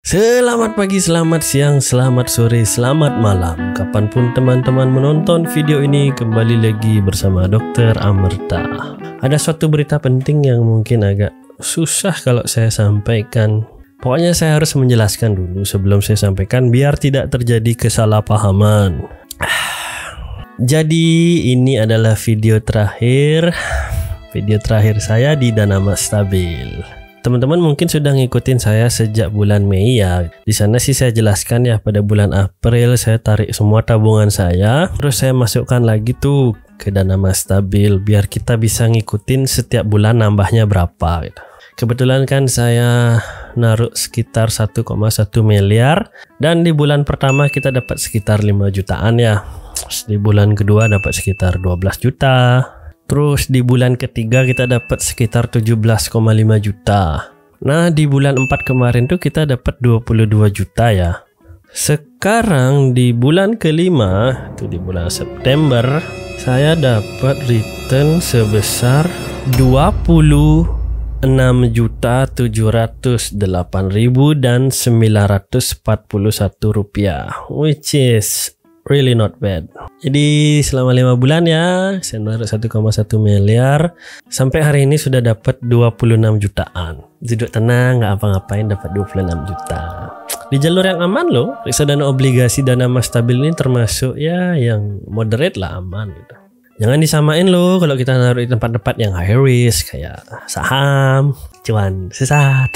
Selamat pagi, selamat siang, selamat sore, selamat malam. Kapanpun teman-teman menonton video ini, kembali lagi bersama Dr. Amerta. Ada suatu berita penting yang mungkin agak susah kalau saya sampaikan. Pokoknya saya harus menjelaskan dulu sebelum saya sampaikan biar tidak terjadi kesalahpahaman. Jadi ini adalah video terakhir saya di Dana Mas Stabil. Teman-teman mungkin sudah ngikutin saya sejak bulan Mei ya. Di sana sih saya jelaskan ya, pada bulan April saya tarik semua tabungan saya, terus saya masukkan lagi tuh ke Dana Mas Stabil biar kita bisa ngikutin setiap bulan nambahnya berapa gitu. Kebetulan kan saya naruh sekitar 1,1 miliar dan di bulan pertama kita dapat sekitar 5 jutaan ya. Di bulan kedua dapat sekitar 12 juta. Terus di bulan ketiga kita dapat sekitar 17,5 juta. Nah di bulan 4 kemarin tuh kita dapat 22 juta ya. Sekarang di bulan kelima, itu di bulan September, saya dapat return sebesar 26.708.941 rupiah, which is really not bad. Jadi selama 5 bulan ya, saya naruh 1,1 miliar. Sampai hari ini sudah dapat 26 jutaan. Duduk tenang, nggak apa-ngapain dapat 26 juta. Di jalur yang aman loh. Reksadana obligasi Dana Mas Stabil ini termasuk ya yang moderate lah, aman gitu. Jangan disamain loh kalau kita naruh di tempat-tempat yang high risk kayak saham, cuan sesat.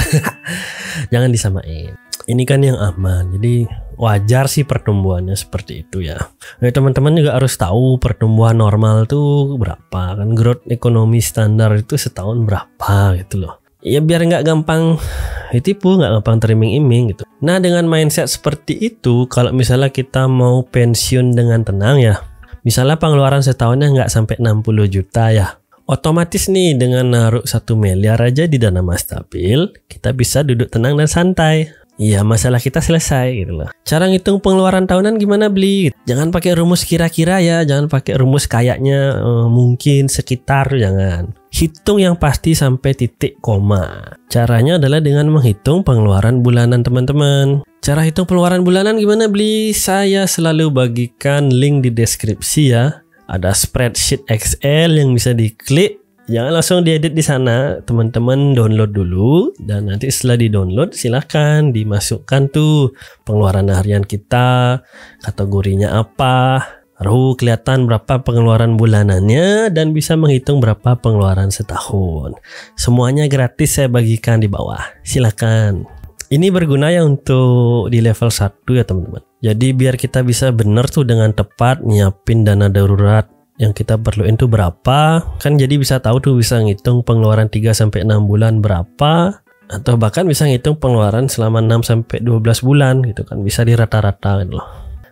Jangan disamain. Ini kan yang aman, jadi wajar sih pertumbuhannya seperti itu ya. Nah, teman-teman juga harus tahu pertumbuhan normal tuh berapa, kan growth ekonomi standar itu setahun berapa gitu loh. Ya biar nggak gampang ditipu, nggak gampang teriming-iming gitu. Nah dengan mindset seperti itu, kalau misalnya kita mau pensiun dengan tenang ya, misalnya pengeluaran setahunnya nggak sampai 60 juta ya, otomatis nih dengan naruh 1 miliar aja di Dana Mas Stabil, kita bisa duduk tenang dan santai. Iya, masalah kita selesai gitu loh. Cara ngitung pengeluaran tahunan gimana beli? Jangan pakai rumus kira-kira ya, jangan pakai rumus kayaknya mungkin sekitar, jangan. Hitung yang pasti sampai titik koma. Caranya adalah dengan menghitung pengeluaran bulanan teman-teman. Cara hitung pengeluaran bulanan gimana beli? Saya selalu bagikan link di deskripsi ya. Ada spreadsheet Excel yang bisa diklik. Jangan langsung diedit di sana, teman-teman download dulu dan nanti setelah di-download silahkan dimasukkan tuh pengeluaran harian kita, kategorinya apa, lalu kelihatan berapa pengeluaran bulanannya dan bisa menghitung berapa pengeluaran setahun. Semuanya gratis saya bagikan di bawah, silahkan. Ini berguna ya untuk di level 1 ya teman-teman. Jadi biar kita bisa benar tuh dengan tepat nyiapin dana darurat yang kita perluin tuh berapa, kan jadi bisa tahu tuh, bisa ngitung pengeluaran 3-6 bulan berapa, atau bahkan bisa ngitung pengeluaran selama 6-12 bulan gitu kan, bisa dirata-rata gitu loh.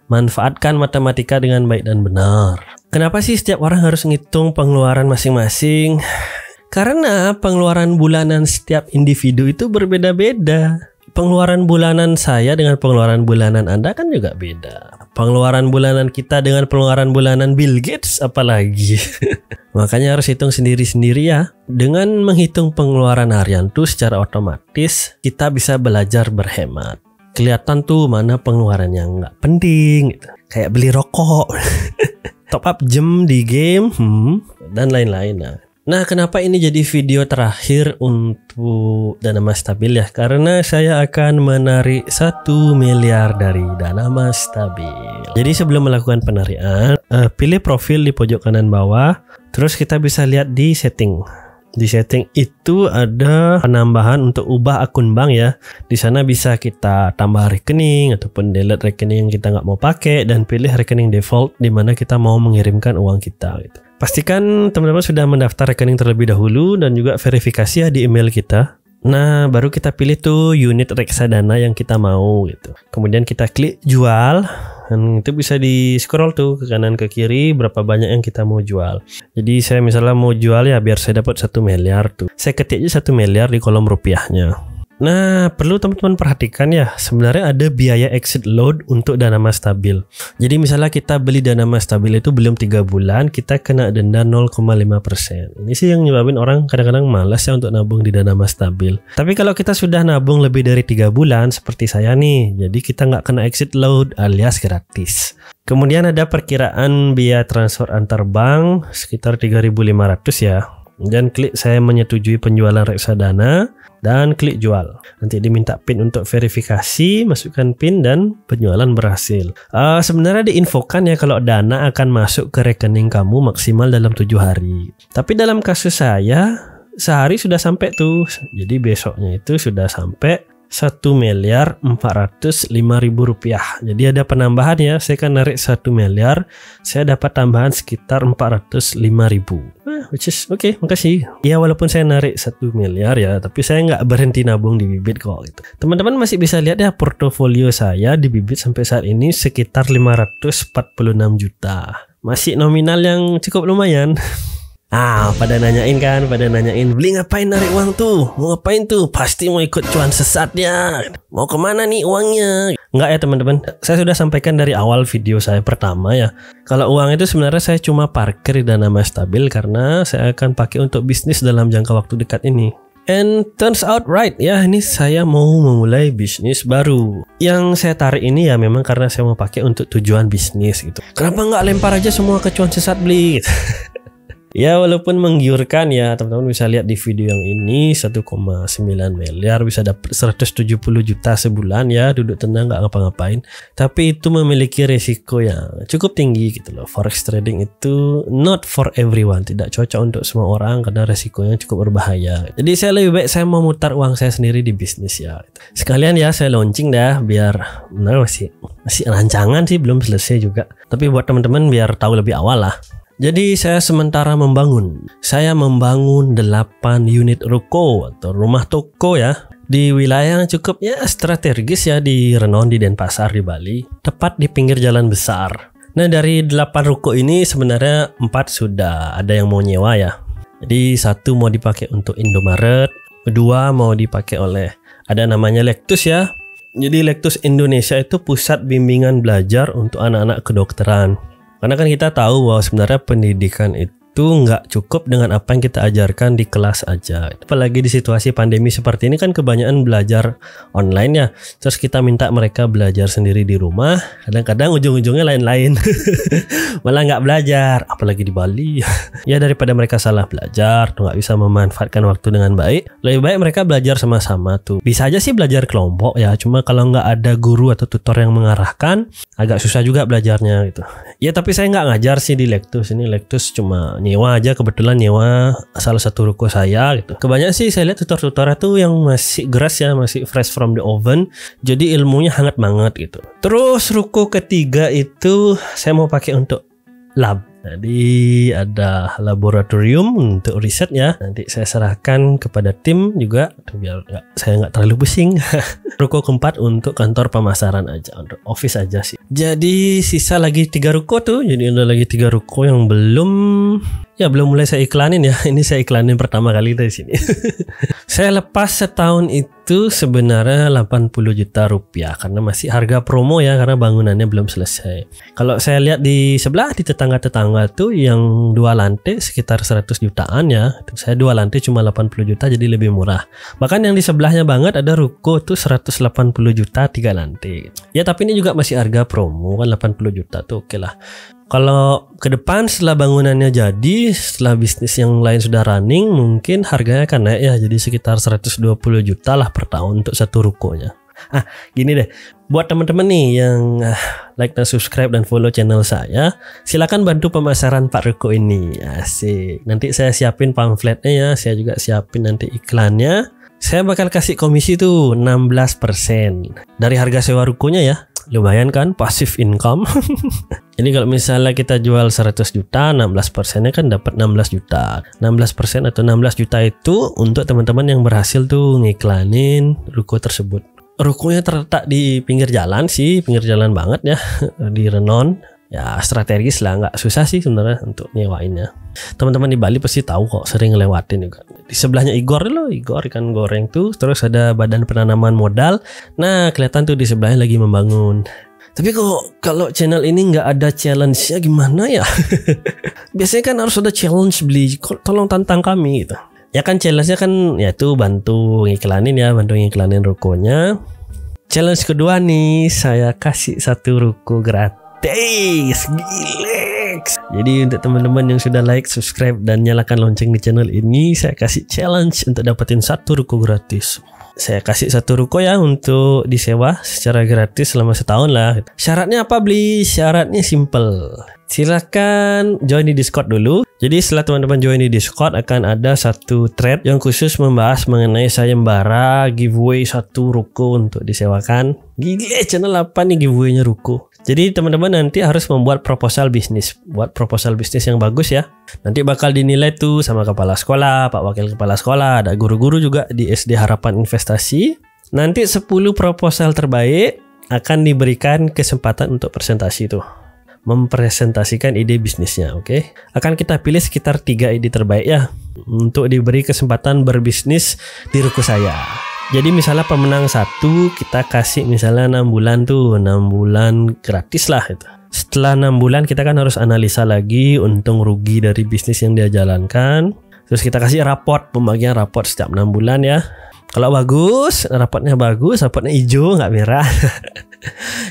Manfaatkan matematika dengan baik dan benar. Kenapa sih setiap orang harus ngitung pengeluaran masing-masing? Karena pengeluaran bulanan setiap individu itu berbeda-beda. Pengeluaran bulanan saya dengan pengeluaran bulanan Anda kan juga beda. Pengeluaran bulanan kita dengan pengeluaran bulanan Bill Gates apalagi. Makanya harus hitung sendiri-sendiri ya. Dengan menghitung pengeluaran harian tuh secara otomatis kita bisa belajar berhemat. Kelihatan tuh mana pengeluaran yang nggak penting gitu. Kayak beli rokok, top up jam di game, dan lain-lain. Nah kenapa ini jadi video terakhir untuk Dana Mas Stabil ya? Karena saya akan menarik 1 miliar dari Dana Mas Stabil. Jadi sebelum melakukan penarikan, pilih profil di pojok kanan bawah. Terus kita bisa lihat di setting. Di setting itu ada penambahan untuk ubah akun bank ya. Di sana bisa kita tambah rekening ataupun delete rekening yang kita nggak mau pakai dan pilih rekening default di mana kita mau mengirimkan uang kita gitu. Pastikan teman-teman sudah mendaftar rekening terlebih dahulu dan juga verifikasi ya di email kita. Nah, baru kita pilih tuh unit reksadana yang kita mau gitu. Kemudian kita klik jual dan itu bisa di scroll tuh ke kanan ke kiri berapa banyak yang kita mau jual. Jadi saya misalnya mau jual ya biar saya dapat 1 miliar tuh. Saya ketik aja 1 miliar di kolom rupiahnya. Nah, perlu teman-teman perhatikan ya, sebenarnya ada biaya exit load untuk Dana Mas Stabil. Jadi misalnya kita beli Dana Mas Stabil itu belum 3 bulan, kita kena denda 0,5%. Ini sih yang nyebabin orang kadang-kadang malas ya untuk nabung di Dana Mas Stabil. Tapi kalau kita sudah nabung lebih dari 3 bulan seperti saya nih, jadi kita nggak kena exit load alias gratis. Kemudian ada perkiraan biaya transfer antar bank sekitar 3.500 ya. Dan klik saya menyetujui penjualan reksadana dan klik jual. Nanti diminta PIN untuk verifikasi, masukkan PIN dan penjualan berhasil. Sebenarnya diinfokan ya kalau dana akan masuk ke rekening kamu maksimal dalam 7 hari. Tapi dalam kasus saya sehari sudah sampai tuh. Jadi besoknya itu sudah sampai 1.405.000 rupiah. Jadi ada penambahan ya, saya kan narik 1 miliar, saya dapat tambahan sekitar 405.000. Which is okay, makasih. Ya walaupun saya narik 1 miliar ya, tapi saya nggak berhenti nabung di Bibit kok gitu. Teman-teman masih bisa lihat ya portofolio saya di Bibit sampai saat ini sekitar 546 juta. Masih nominal yang cukup lumayan. Pada nanyain kan, beli ngapain narik uang tuh? Mau ngapain tuh? Pasti mau ikut cuan sesat ya. Mau kemana nih uangnya? Enggak ya teman-teman, saya sudah sampaikan dari awal video saya pertama ya. Kalau uang itu sebenarnya saya cuma parkir di Dana Mas Stabil karena saya akan pakai untuk bisnis dalam jangka waktu dekat ini. And turns out right ya, ini saya mau memulai bisnis baru. Yang saya tarik ini ya memang karena saya mau pakai untuk tujuan bisnis gitu. Kenapa nggak lempar aja semua ke cuan sesat beli? Ya walaupun menggiurkan ya, teman-teman bisa lihat di video yang ini 1,9 miliar bisa dapat 170 juta sebulan ya, duduk tenang nggak ngapa-ngapain. Tapi itu memiliki resiko yang cukup tinggi gitu loh. Forex trading itu not for everyone, tidak cocok untuk semua orang karena resikonya cukup berbahaya. Jadi saya lebih baik saya mau mutar uang saya sendiri di bisnis ya. Sekalian ya saya launching dah biar masih rancangan sih, belum selesai juga. Tapi buat teman-teman biar tahu lebih awal lah. Jadi saya sementara membangun 8 unit ruko atau rumah toko ya di wilayah yang cukup ya strategis ya di Renon di Denpasar di Bali, tepat di pinggir jalan besar. Nah dari 8 ruko ini sebenarnya 4 sudah ada yang mau nyewa ya. Jadi 1 mau dipakai untuk Indomaret, 2 mau dipakai oleh ada namanya Lektus ya. Jadi Lektus Indonesia itu pusat bimbingan belajar untuk anak-anak kedokteran. Karena kan kita tahu bahwa sebenarnya pendidikan itu nggak cukup dengan apa yang kita ajarkan di kelas aja. Apalagi di situasi pandemi seperti ini kan kebanyakan belajar online ya. Terus kita minta mereka belajar sendiri di rumah. Kadang-kadang ujung-ujungnya lain-lain. Malah nggak belajar. Apalagi di Bali. Ya daripada mereka salah belajar, nggak bisa memanfaatkan waktu dengan baik. Lebih baik mereka belajar sama-sama tuh. Bisa aja sih belajar kelompok ya. Cuma kalau nggak ada guru atau tutor yang mengarahkan, agak susah juga belajarnya gitu. Ya tapi saya nggak ngajar sih di Lektus. Ini Lektus cuma nyewa aja, kebetulan nyewa salah satu ruko saya gitu. Kebanyakan sih saya lihat tutor-tutornya tuh yang masih geras ya, masih fresh from the oven. Jadi ilmunya hangat banget gitu. Terus ruko ketiga itu saya mau pakai untuk lab. Jadi ada laboratorium untuk riset ya. Nanti saya serahkan kepada tim juga biar saya nggak terlalu pusing. Ruko keempat untuk kantor pemasaran aja, untuk office aja sih. Jadi sisa lagi 3 ruko tuh. Jadi ada lagi 3 ruko yang belum mulai saya iklanin ya. Ini saya iklanin pertama kali dari sini. Saya lepas setahun itu sebenarnya 80 juta rupiah karena masih harga promo ya, karena bangunannya belum selesai. Kalau saya lihat di sebelah di tetangga-tetangga tuh yang 2 lantai sekitar 100 jutaan ya. Saya 2 lantai cuma 80 juta jadi lebih murah. Bahkan yang di sebelahnya banget ada ruko tuh 180 juta 3 lantai. Ya tapi ini juga masih harga promo kan, 80 juta tuh oke lah. Kalau ke depan setelah bangunannya jadi, setelah bisnis yang lain sudah running, mungkin harganya akan naik ya, jadi sekitar 120 juta lah per tahun untuk satu rukonya. Gini deh, buat teman-teman nih yang like dan subscribe dan follow channel saya, silakan bantu pemasaran 4 ruko ini. Asik. Nanti saya siapin pamfletnya ya, saya juga siapin nanti iklannya. Saya bakal kasih komisi tuh 16% dari harga sewa rukonya ya. Lumayan kan, passive income. Jadi kalau misalnya kita jual 100 juta, 16%-nya kan dapat 16 juta. 16% atau 16 juta itu untuk teman-teman yang berhasil tuh ngiklanin ruko tersebut. Rukonya terletak di pinggir jalan sih, pinggir jalan banget ya, di Renon. Ya strategis lah, nggak susah sih sebenarnya untuk nyewainnya. Teman-teman di Bali pasti tahu kok, sering ngelewatin juga. Di sebelahnya Igor loh, Igor ikan goreng tuh, terus ada badan penanaman modal. Nah kelihatan tuh di sebelahnya lagi membangun. Tapi kok kalau channel ini nggak ada challenge-nya gimana ya? Biasanya kan harus ada challenge, beli, tolong tantang kami gitu. Ya kan challenge-nya kan yaitu bantu ngiklanin rukonya. Challenge kedua nih, saya kasih 1 ruko gratis. Gilex. Jadi untuk teman-teman yang sudah like, subscribe, dan nyalakan lonceng di channel ini, saya kasih challenge untuk dapetin 1 ruko gratis. Saya kasih 1 ruko ya untuk disewa secara gratis selama setahun lah. Syaratnya apa beli? Syaratnya simple. Silahkan join di Discord dulu. Jadi setelah teman-teman join di Discord akan ada 1 thread yang khusus membahas mengenai sayembara giveaway 1 ruko untuk disewakan. Gile, channel apa nih giveaway-nya ruko? Jadi teman-teman nanti harus membuat proposal bisnis. Buat proposal bisnis yang bagus ya. Nanti bakal dinilai tuh sama kepala sekolah, Pak Wakil Kepala Sekolah, ada guru-guru juga di SD Harapan Investasi. Nanti 10 proposal terbaik akan diberikan kesempatan untuk presentasi tuh. Mempresentasikan ide bisnisnya, oke? Akan kita pilih sekitar 3 ide terbaik ya untuk diberi kesempatan berbisnis di ruko saya. Jadi misalnya pemenang 1 kita kasih misalnya 6 bulan tuh, 6 bulan gratis lah itu. Setelah 6 bulan kita kan harus analisa lagi untung rugi dari bisnis yang dia jalankan. Terus kita kasih raport, pembagian raport setiap 6 bulan ya. Kalau bagus, raportnya hijau nggak merah.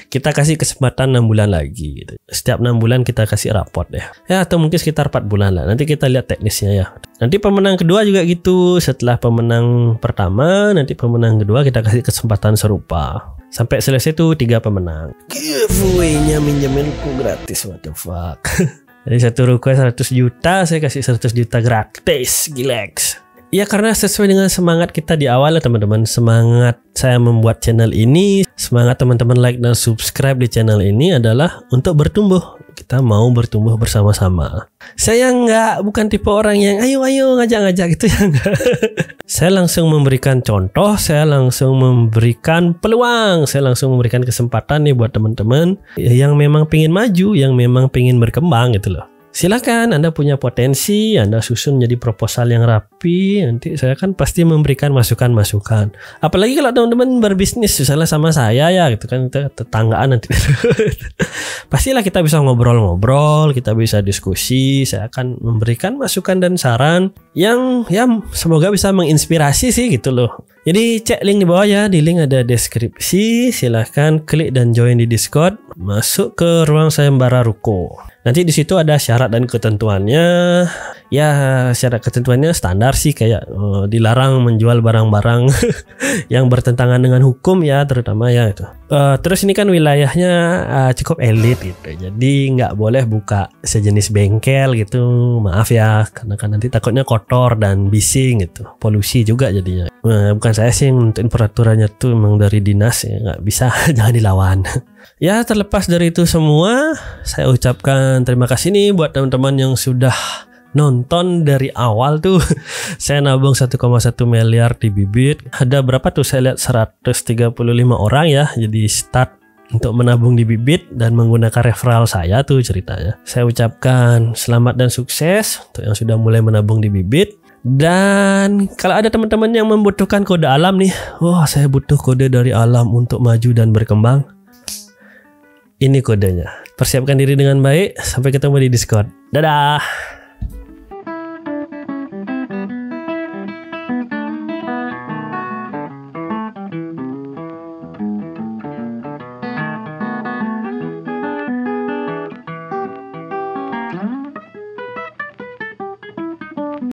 Kita kasih kesempatan 6 bulan lagi gitu. Setiap 6 bulan kita kasih raport ya. Ya atau mungkin sekitar 4 bulan lah. Nanti kita lihat teknisnya ya. Nanti pemenang kedua juga gitu. Setelah pemenang pertama, nanti pemenang kedua kita kasih kesempatan serupa. Sampai selesai tuh 3 pemenang. Giveaway-nya minjemin ruko gratis, what the fuck. Jadi 1 ruko 100 juta, saya kasih 100 juta gratis. Gilex. Ya karena sesuai dengan semangat kita di awal ya teman-teman. Semangat saya membuat channel ini, semangat teman-teman like dan subscribe di channel ini adalah untuk bertumbuh. Kita mau bertumbuh bersama-sama. Saya bukan tipe orang yang ayo ngajak-ngajak gitu ya enggak. Saya langsung memberikan contoh, saya langsung memberikan peluang, saya langsung memberikan kesempatan nih buat teman-teman yang memang pengen maju, yang memang pengen berkembang gitu loh. Silakan Anda punya potensi, Anda susun menjadi proposal yang rapi, nanti saya kan pasti memberikan masukan-masukan. Apalagi kalau teman-teman berbisnis misalnya sama saya ya gitu kan, kita tetanggaan nanti. Pastilah kita bisa ngobrol-ngobrol, kita bisa diskusi, saya akan memberikan masukan dan saran yang ya semoga bisa menginspirasi sih gitu loh. Jadi cek link di bawah ya, di link ada deskripsi, silahkan klik dan join di Discord, masuk ke ruang sayembara ruko. Nanti di situ ada syarat dan ketentuannya. Ya syarat ketentuannya standar sih kayak dilarang menjual barang-barang yang bertentangan dengan hukum ya terutama ya itu. Terus ini kan wilayahnya cukup elit gitu, jadi nggak boleh buka sejenis bengkel gitu. Maaf ya, karena kan nanti takutnya kotor dan bising gitu, polusi juga jadinya. Bukan saya sih yang nentuin peraturannya tuh, emang dari dinas ya, nggak bisa jangan dilawan. Ya terlepas dari itu semua, saya ucapkan terima kasih nih buat teman-teman yang sudah nonton dari awal tuh. Saya nabung 1,1 miliar di bibit. Ada berapa tuh saya lihat 135 orang ya. Jadi start untuk menabung di bibit dan menggunakan referral saya tuh ceritanya. Saya ucapkan selamat dan sukses untuk yang sudah mulai menabung di bibit. Dan kalau ada teman-teman yang membutuhkan kode alam nih, wah saya butuh kode dari alam untuk maju dan berkembang. Ini kodenya. Persiapkan diri dengan baik. Sampai ketemu di Discord. Dadah.